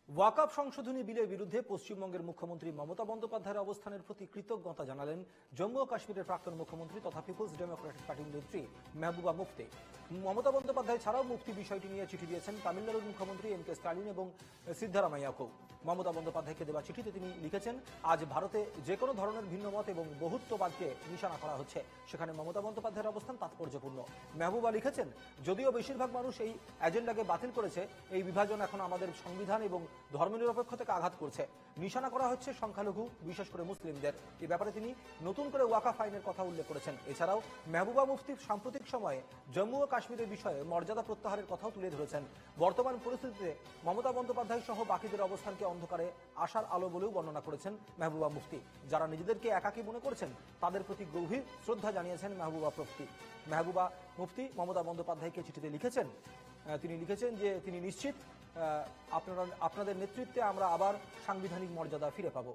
ওয়াকআপ সংশোধনী বিলের বিরুদ্ধে পশ্চিমবঙ্গের মুখ্যমন্ত্রী মমতা বন্দ্যোপাধ্যায়ের অবস্থানের প্রতি কৃতজ্ঞতা জানালেন জম্মু ও কাশ্মীরের প্রাক্তন মুখ্যমন্ত্রী তথা পিপলস ডেমোক্রেটিক পার্টির নেত্রী মেহবুবা মুফতি। মমতা বন্দ্যোপাধ্যায় ছাড়াও মুফতি বিষয়টি নিয়ে চিঠি দিয়েছেন তামিলনাড়ুর মুখ্যমন্ত্রী এম কে স্টালিন এবং সিদ্ধারামাইয়াকেও। মমতা বন্দ্যোপাধ্যায়কে দেওয়া চিঠিতে তিনি লিখেছেন, আজ ভারতে যে কোনো ধরনের ভিন্নমত এবং বহুত্ববাদকে নিশানা করা হচ্ছে, সেখানে মমতা বন্দ্যোপাধ্যায়ের অবস্থান তাৎপর্যপূর্ণ। মেহবুবা লিখেছেন, যদিও বেশিরভাগ মানুষ এই এজেন্ডাকে বাতিল করেছে, এই বিভাজন এখন আমাদের সংবিধান এবং ধর্মনিরপেক্ষতাকে আঘাত করছে। নিশানা করা হচ্ছে সংখ্যালঘু, বিশেষ করে মুসলিমদের। এই ব্যাপারে তিনি নতুন করে ওয়াকআপ আইনের কথা উল্লেখ করেছেন। এছাড়াও মেহবুবা মুফতি সাম্প্রতিক সময়ে জম্মু ও কাশ্মীরের বিষয়ে মর্যাদা প্রত্যাহারের কথাও তুলে ধরেছেন। বর্তমান পরিস্থিতিতে মমতা বন্দ্যোপাধ্যায় সহ বাকিদের অবস্থানকে অন্ধকারে আশার আলো বলেও বর্ণনা করেছেন মেহবুবা মুফতি। যারা নিজেদেরকে একাকী মনে করছেন তাদের প্রতি গভীর শ্রদ্ধা জানিয়েছেন মেহবুবা মুফতি মমতা বন্দ্যোপাধ্যায়কে চিঠিতে লিখেছেন। তিনি লিখেছেন যে তিনি নিশ্চিত আপনাদের নেতৃত্বে আমরা আবার সাংবিধানিক মর্যাদা ফিরে পাব।